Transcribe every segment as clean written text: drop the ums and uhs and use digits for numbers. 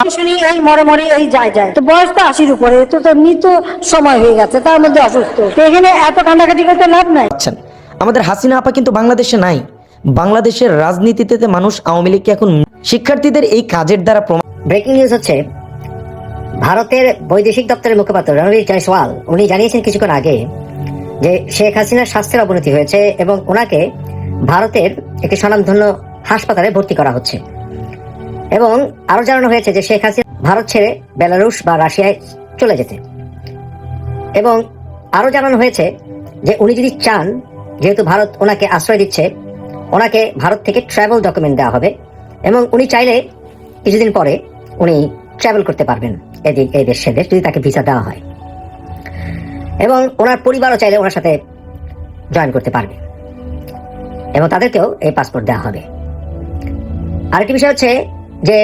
শুনি এই মরে মরে এই যায় যায়, তো বয়স তো 80-র উপরে, তো তো মৃত্যু সময় হয়ে গেছে, তার মধ্যে অসুস্থ, তো এখানে এত কান্দাকাটি করতে লাভ নাই। পাচ্ছেন আমাদের হাসিনা আপা কিন্তু বাংলাদেশে নাই। বাংলাদেশের রাজনীতিতে মানুষ আওয়ামী লীগকে এখন শিক্ষার্থীদের এই কাজের দ্বারা ব্রেকিং নিউজ হচ্ছে, ভারতের বৈদেশিক দপ্তরের মুখপাত্র রণবীর জয়সওয়াল উনি জানিয়েছেন কিছুক্ষণ আগে যে শেখ হাসিনার স্বাস্থ্যের অবনতি হয়েছে এবং ওনাকে ভারতের একটি স্বনামধন্য হাসপাতালে ভর্তি করা হচ্ছে। এবং আরো জানানো হয়েছে যে শেখ হাসিনা ভারত ছেড়ে বেলারুশ বা রাশিয়ায় চলে যেতে। এবং আরো জানানো হয়েছে যে উনি যদি চান, যেহেতু ভারত ওনাকে আশ্রয় দিচ্ছে, ওনাকে ভারত থেকে ট্রাভেল ডকুমেন্ট দেওয়া হবে এবং উনি চাইলে কিছুদিন পরে উনি ট্রাভেল করতে পারবেন এই দেশ সে দেশ, যদি তাকে ভিসা দেওয়া হয়। এবং ওনার পরিবারও চাইলে ওনার সাথে জয়েন করতে পারবে এবং তাদেরকেও এই পাসপোর্ট দেওয়া হবে। আরেকটি বিষয় হচ্ছে যে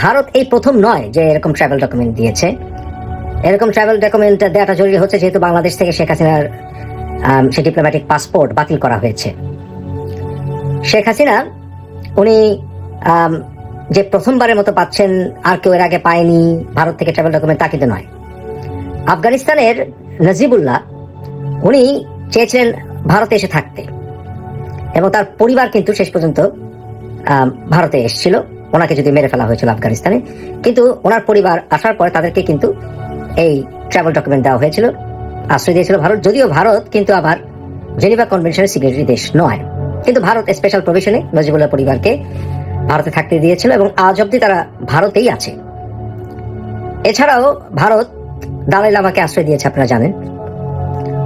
ভারত এই প্রথম নয় যে এরকম ট্রাভেল ডকুমেন্ট দিয়েছে। এরকম ট্রাভেল ডকুমেন্ট দেওয়াটা জরুরি হচ্ছে যেহেতু বাংলাদেশ থেকে শেখ হাসিনার সে ডিপ্লোম্যাটিক পাসপোর্ট বাতিল করা হয়েছে। শেখ হাসিনা উনি যে প্রথমবারের মতো পাচ্ছেন, আর কেউ এর আগে পায়নি ভারত থেকে ট্রাভেল ডকুমেন্ট, তা কিন্তু নয়। আফগানিস্তানের নজিবুল্লাহ উনি চেয়েছিলেন ভারতে এসে থাকতে এবং তার পরিবার কিন্তু শেষ পর্যন্ত ভারতে এসেছিল। ওনাকে যদি মেরে ফেলা হয়েছিল আফগানিস্তানে, কিন্তু ওনার পরিবার আসার পরে তাদেরকে কিন্তু এই ট্রাভেল ডকুমেন্ট দেওয়া হয়েছিল, আশ্রয় দিয়েছিল ভারত। যদিও ভারত কিন্তু আবার জেনেভা কনভেনশনের সিগনেটারি দেশ নয়, কিন্তু ভারত স্পেশাল প্রভিশনে নজিবুল্লাহ পরিবারকে ভারতে থাকতে দিয়েছিল এবং আজ অব্দি তারা ভারতেই আছে। এছাড়াও ভারত দালাই লামাকে আশ্রয় দিয়েছে, আপনারা জানেন।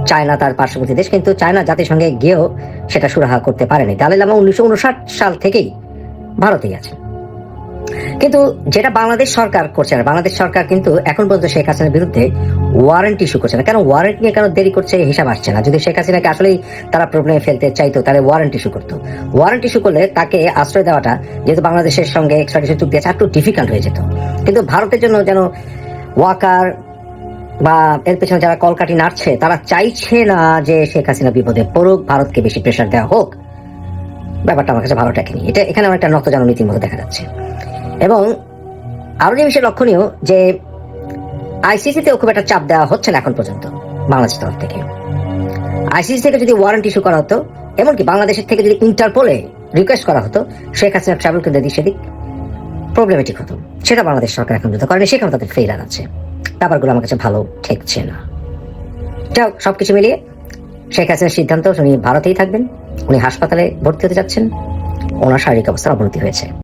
চায়না তার পার্শ্ববর্তী দেশ, কিন্তু চায়না জাতিসংঘে গিয়েও সেটা সুরাহা করতে পারেনি। দালাই লামা 1959 সাল থেকেই ভারতেই আছে। কিন্তু যেটা বাংলাদেশ সরকার করছে না, বাংলাদেশ সরকার কিন্তু এখন পর্যন্ত শেখ হাসিনার বিরুদ্ধে ওয়ারেন্ট ইস্যু করছে না। কেন ওয়ারেন্ট নিয়ে কেন দেরি করছে হিসাব আসছে না। যদি শেখ হাসিনাকে আসলেই তারা প্রবলেমে ফেলতে চাইতো তাহলে ওয়ারেন্ট ইস্যু করতো। ওয়ারেন্ট ইস্যু করলে তাকে আশ্রয় দেওয়াটা, যেহেতু বাংলাদেশের সঙ্গে এক্সট্রাডিশন চুক্তি আছে, একটু ডিফিকাল্ট হয়ে যেত। কিন্তু ভারতের জন্য যেন ওয়াকার বা এর পেছনে যারা কলকাঠি নাড়ছে, তারা চাইছে না যে শেখ হাসিনা বিপদে পড়ুক, ভারতকে বেশি প্রেশার দেওয়া হোক। ব্যাপারটা আমার কাছে ভালো লাগেনি। এটা এখানে একটা নতজানু নীতির মতো দেখা যাচ্ছে। এবং আরো যে বিষয় লক্ষণীয় যে আইসিসিতেও খুব একটা চাপ দেওয়া হচ্ছে না এখন পর্যন্ত বাংলাদেশের তরফ থেকে। আইসিসি থেকে যদি ওয়ারেন্ট ইস্যু করা হতো, এমনকি বাংলাদেশের থেকে যদি ইন্টারপোলে রিকোয়েস্ট করা হতো শেখ হাসিনা ট্রাভেল করতে দিক সেদিক, প্রবলেমেটিক হতো। সেটা বাংলাদেশ সরকার এখন পর্যন্ত করেনি, সেখানে তাদের ফেইলার আছে। ব্যাপারগুলো আমার কাছে ভালো ঠেকছে না। যাও, সবকিছু মিলিয়ে শেখ হাসিনার সিদ্ধান্ত, উনি ভারতেই থাকবেন, উনি হাসপাতালে ভর্তি হতে যাচ্ছেন, ওনার শারীরিক অবস্থার অবনতি হয়েছে।